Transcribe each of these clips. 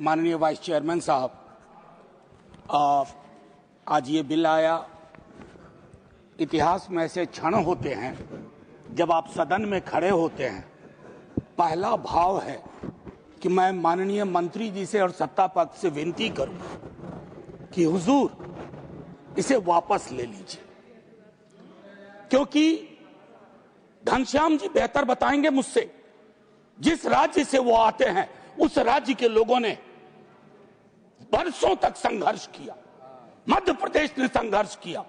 माननीय vice chairman साहब, आज ये बिल आया। इतिहास में ऐसे क्षण होते हैं जब आप सदन में खड़े होते हैं, पहला भाव है कि मैं माननीय मंत्री जी से और सत्ता पक्ष से विनती करूं कि हुजूर इसे वापस ले लीजिए, क्योंकि घनश्याम जी बेहतर बताएंगे मुझसे। जिस राज्य से वो आते हैं उस राज्य के लोगों ने बरसों तक संघर्ष किया। मध्य प्रदेश ने संघर्ष किया,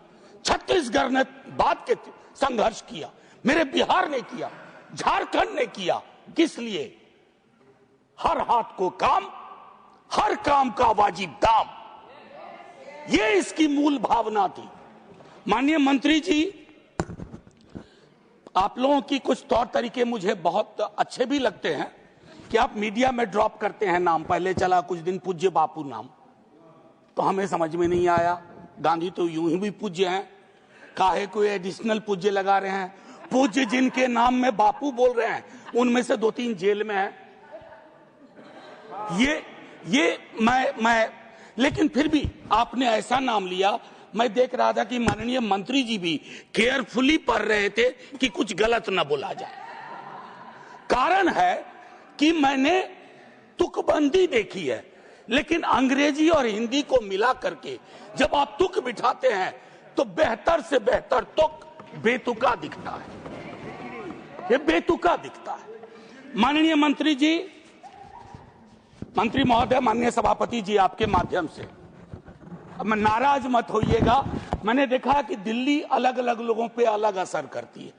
छत्तीसगढ़ ने बाद के संघर्ष किया, मेरे बिहार ने किया, झारखंड ने किया। किस लिए? हर हाथ को काम, हर काम का वाजिब दाम, ये इसकी मूल भावना थी। माननीय मंत्री जी, आप लोगों की कुछ तौर तरीके मुझे बहुत अच्छे भी लगते हैं कि आप मीडिया में ड्रॉप करते हैं नाम। पहले चला कुछ दिन पूज्य बापू नाम, तो हमें समझ में नहीं आया। गांधी तो यूं ही भी पूज्य हैं, काहे कोई एडिशनल पूज्य लगा रहे हैं? पूज्य जिनके नाम में बापू बोल रहे हैं उनमें से 2-3 जेल में हैं। ये मैं लेकिन फिर भी आपने ऐसा नाम लिया। मैं देख रहा था कि माननीय मंत्री जी भी केयरफुली पढ़ रहे थे कि कुछ गलत ना बोला जाए। कारण है कि मैंने तुकबंदी देखी है, लेकिन अंग्रेजी और हिंदी को मिला करके जब आप तुक बिठाते हैं तो बेहतर से बेहतर तुक बेतुका दिखता है, ये बेतुका दिखता है। माननीय मंत्री जी, मंत्री महोदय, माननीय सभापति जी, आपके माध्यम से अब मैं नाराज मत होइएगा। मैंने देखा कि दिल्ली अलग अलग लोगों पे अलग असर करती है।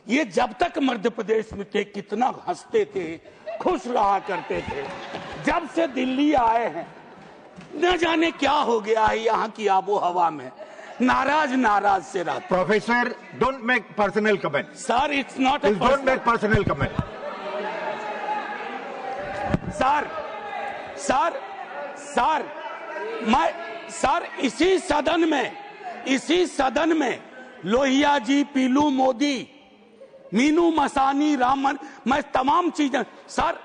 ये जब तक मध्य प्रदेश में थे कितना हंसते थे, खुश रहा करते थे। जब से दिल्ली आए हैं न जाने क्या हो गया है यहाँ की आबो हवा में, नाराज से रहते। Professor, don't make personal comment. Sir, it's not a don't make personal comment. Sir, इसी सदन में लोहिया जी, पीलू मोदी, मीनू मसानी, रामन, मैं तमाम चीजें। सर,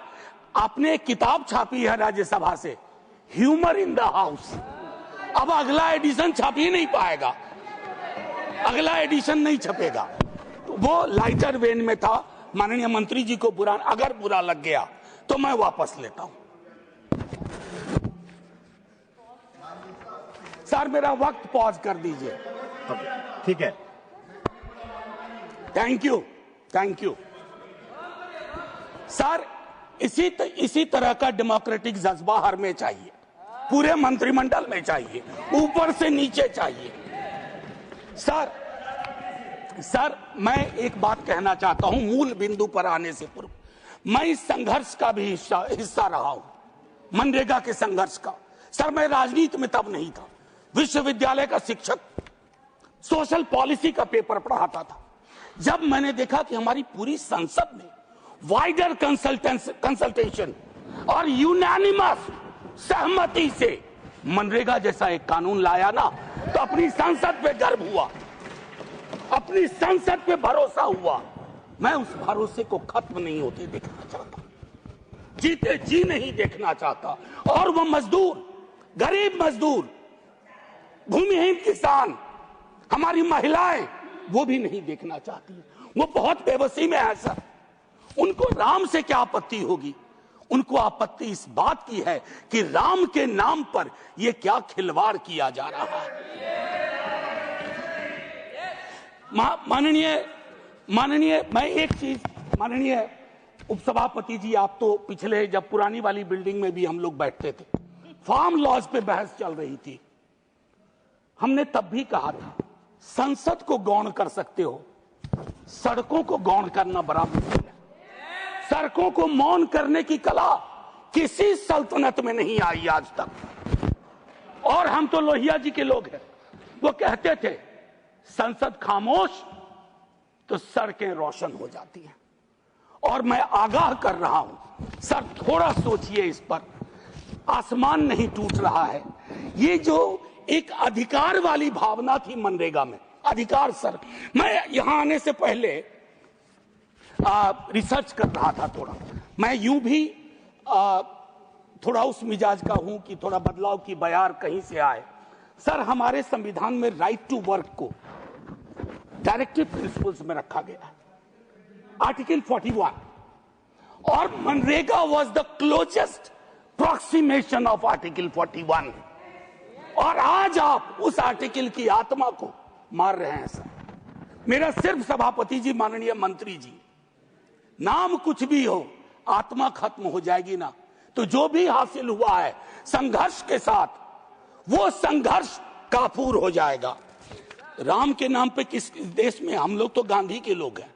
आपने एक किताब छापी है राज्यसभा से, ह्यूमर इन द हाउस। अब अगला एडिशन छप ही नहीं पाएगा, अगला एडिशन नहीं छपेगा। वो लाइटर वेन में था। माननीय मंत्री जी को अगर बुरा लग गया तो मैं वापस लेता हूं। सर, मेरा वक्त पॉज कर दीजिए। ठीक है, थैंक यू सर। इसी तरह का डेमोक्रेटिक जज्बा हर में चाहिए, पूरे मंत्रिमंडल में चाहिए, ऊपर से नीचे चाहिए। सर, मैं एक बात कहना चाहता हूं मूल बिंदु पर आने से पूर्व। मैं इस संघर्ष का भी हिस्सा रहा हूं, मनरेगा के संघर्ष का। सर, मैं राजनीति में तब नहीं था, विश्वविद्यालय का शिक्षक, सोशल पॉलिसी का पेपर पढ़ाता था। जब मैंने देखा कि हमारी पूरी संसद ने वाइडर कंसल्टेशन और यूनानिमस सहमति से मनरेगा जैसा एक कानून लाया ना, तो अपनी संसद पे गर्व हुआ, अपनी संसद पे भरोसा हुआ। मैं उस भरोसे को खत्म नहीं होते देखना चाहता, जीते जी नहीं देखना चाहता। और वो मजदूर, गरीब मजदूर, भूमिहीन किसान, हमारी महिलाएं, वो भी नहीं देखना चाहती। वो बहुत बेबसी में है सर। उनको राम से क्या आपत्ति होगी? उनको आपत्ति इस बात की है कि राम के नाम पर ये क्या खिलवाड़ किया जा रहा है। माननीय मैं एक चीज, माननीय उपसभापति जी, आप तो पिछले जब पुरानी वाली बिल्डिंग में भी हम लोग बैठते थे, फार्म लॉज पे बहस चल रही थी। हमने तब भी कहा था संसद को गौण कर सकते हो, सड़कों को गौण करना बड़ा मुश्किल है। सड़कों को मौन करने की कला किसी सल्तनत में नहीं आई आज तक। और हम तो लोहिया जी के लोग हैं, वो कहते थे संसद खामोश तो सड़कें रोशन हो जाती हैं। और मैं आगाह कर रहा हूं सर, थोड़ा सोचिए इस पर। आसमान नहीं टूट रहा है। ये जो एक अधिकार वाली भावना थी मनरेगा में, अधिकार सर, मैं यहां आने से पहले रिसर्च कर रहा था थोड़ा। मैं यूं भी थोड़ा उस मिजाज का हूं कि थोड़ा बदलाव की बयार कहीं से आए। सर, हमारे संविधान में राइट टू वर्क को डायरेक्टिव प्रिंसिपल्स में रखा गया है, आर्टिकल 41, और MNREGA was the closest approximation of article 41, और आज आप उस आर्टिकल की आत्मा को मार रहे हैं। सर, मेरा सिर्फ सभापति जी, माननीय मंत्री जी, नाम कुछ भी हो, आत्मा खत्म हो जाएगी ना, तो जो भी हासिल हुआ है संघर्ष के साथ, वो संघर्ष काफूर हो जाएगा। राम के नाम पे किस देश में, हम लोग तो गांधी के लोग हैं,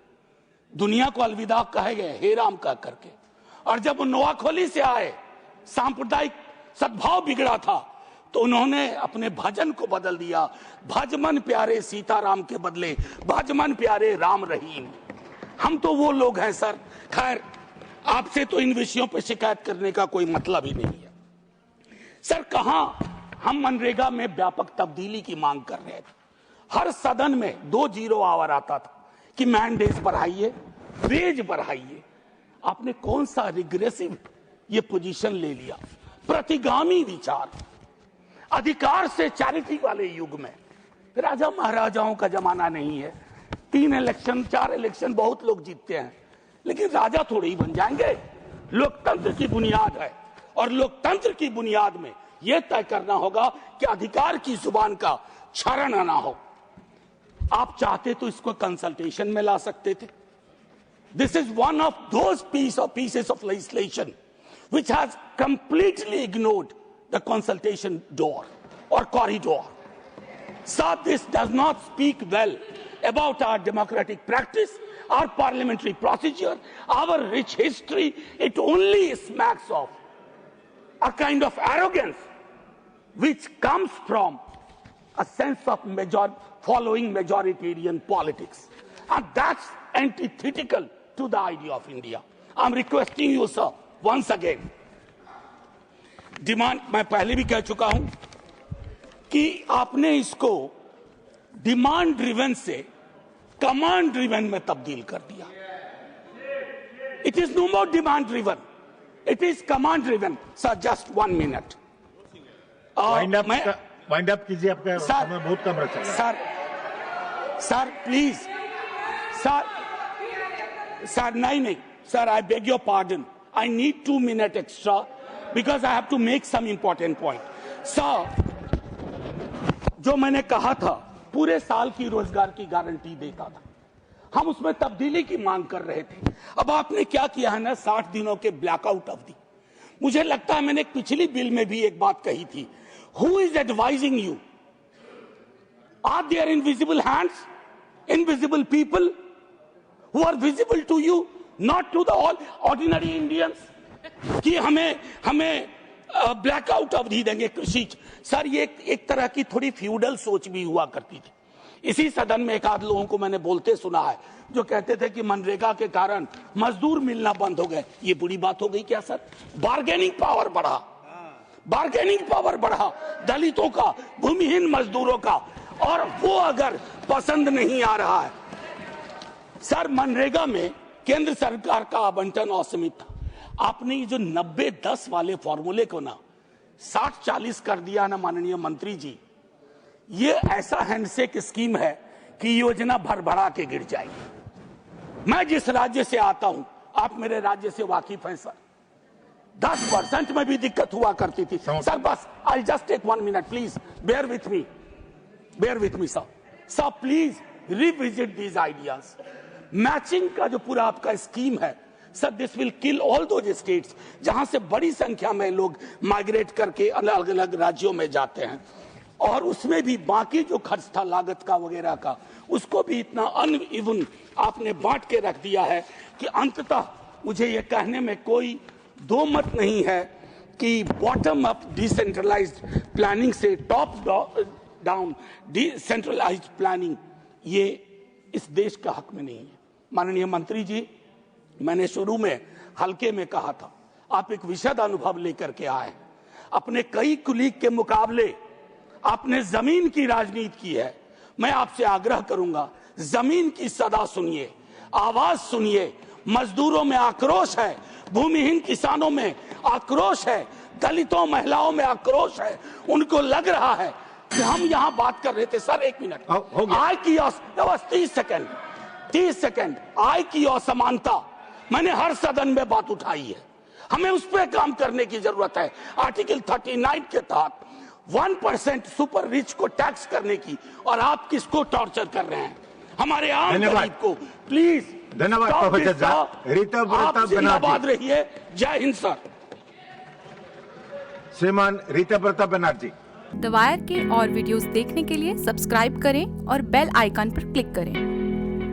दुनिया को अलविदा कहे गए हे राम का करके, और जब वो नोआखोली से आए, सांप्रदायिक सद्भाव बिगड़ा था, तो उन्होंने अपने भजन को बदल दिया, भजमन प्यारे सीताराम के बदले भजमन प्यारे राम रहीम। हम तो वो लोग हैं सर। खैर, आपसे तो इन विषयों पर शिकायत करने का कोई मतलब ही नहीं है। सर, कहां हम मनरेगा में व्यापक तब्दीली की मांग कर रहे थे, हर सदन में 2-0 आवर आता था कि मैंडेज बढ़ाइए, वेज बढ़ाइए। आपने कौन सा रिग्रेसिव ये पोजीशन ले लिया, प्रतिगामी विचार, अधिकार से चैरिटी वाले युग में। राजा महाराजाओं का जमाना नहीं है, 3 इलेक्शन 4 इलेक्शन बहुत लोग जीतते हैं, लेकिन राजा थोड़े ही बन जाएंगे। लोकतंत्र की बुनियाद है, और लोकतंत्र की बुनियाद में यह तय करना होगा कि अधिकार की जुबान का क्षरण ना हो। आप चाहते तो इसको कंसल्टेशन में ला सकते थे। This is one of those pieces of legislation which has completely ignored the consultation door or corridor. So this does not speak well about our democratic practice, our parliamentary procedure, our rich history. It only smacks of a kind of arrogance which comes from a sense of following majoritarian politics. And that's antithetical to the idea of India. I'm requesting you, sir, once again, demand, मैं पहले भी कह चुका हूं कि आपने इसको demand driven से कमांड ड्रिवन में तब्दील कर दिया। It is no more demand driven, it is command driven. Sir, just 1 minute, wind up कीजिए, आपका समय बहुत कम रखा है। सर प्लीज, सर नहीं, sir, I beg your pardon, I need 2 minutes extra because I have to make some important point. Sir, जो मैंने कहा था पूरे साल की रोजगार की गारंटी देता था, हम उसमें तब्दीली की मांग कर रहे थे। अब आपने क्या किया है ना, 60 दिनों के ब्लैकआउट अवधि। मुझे लगता है मैंने पिछली बिल में भी एक बात कही थी, who is advising you? Are there invisible hands, invisible people who are visible to you, not to the all ordinary Indians, कि हमें ब्लैकआउट अवधि देंगे कृषि। सर, ये एक तरह की थोड़ी फ्यूडल सोच भी हुआ करती थी। इसी सदन में एक आध लोगों को मैंने बोलते सुना है जो कहते थे कि मनरेगा के कारण मजदूर मिलना बंद हो गए। ये बुरी बात हो गई क्या सर? बार्गेनिंग पावर बढ़ा, बार्गेनिंग पावर बढ़ा दलितों का, भूमिहीन मजदूरों का, और वो अगर पसंद नहीं आ रहा है। सर, मनरेगा में केंद्र सरकार का आवंटन असीमित था। आपने ये जो 90-10 वाले फॉर्मूले को ना 60-40 कर दिया ना माननीय मंत्री जी, ये ऐसा हैंडशेक स्कीम है कि योजना भरभरा के गिर जाएगी। मैं जिस राज्य से आता हूं, आप मेरे राज्य से वाकिफ हैं सर, 10% में भी दिक्कत हुआ करती थी। सर बस, I just take 1 minute please, bear with me sir, please revisit these ideas. Matching का जो पूरा आपका स्कीम है sir, this will kill all those states जहां से बड़ी संख्या में लोग माइग्रेट करके अलग अलग राज्यों में जाते हैं, और उसमें भी बाकी जो खर्च था लागत का वगैरह का, उसको भी इतना अनइवन आपने बांट के रख दिया है कि अंततः मुझे ये कहने में कोई दो मत नहीं है कि बॉटम अप डिसेंट्रलाइज्ड प्लानिंग से टॉप डाउन डिसेंट्रलाइज्ड प्लानिंग ये इस देश का हक में नहीं है। माननीय मंत्री जी, मैंने शुरू में हल्के में कहा था, आप एक विशद अनुभव लेकर के आए। अपने कई कुलीग के मुकाबले आपने जमीन की राजनीति की है। मैं आपसे आग्रह करूंगा, जमीन की सदा सुनिए, आवाज सुनिए। मजदूरों में आक्रोश है, भूमिहीन किसानों में आक्रोश है, दलितों महिलाओं में आक्रोश है, उनको लग रहा है कि हम यहाँ बात कर रहे थे। सर 1 मिनट, हो गया। आय की 30 सेकंड, आय की असमानता मैंने हर सदन में बात उठाई है, हमें उस पर काम करने की जरूरत है। आर्टिकल 39 के तहत 1% सुपर रिच को टैक्स करने की, और आप किसको टॉर्चर कर रहे हैं? हमारे आम गरीब को। प्लीज धन्यवाद प्रोफेसर झा। रीता व्रता जिंदाबाद बनर्जी, रहिए। जय हिंद सर। श्रीमान रीता व्रता बनर्जी। द वायर के और वीडियोस देखने के लिए सब्सक्राइब करें और बेल आइकन पर क्लिक करें।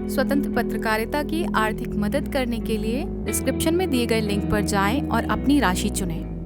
स्वतंत्र पत्रकारिता की आर्थिक मदद करने के लिए डिस्क्रिप्शन में दिए गए लिंक पर जाएं और अपनी राशि चुनें।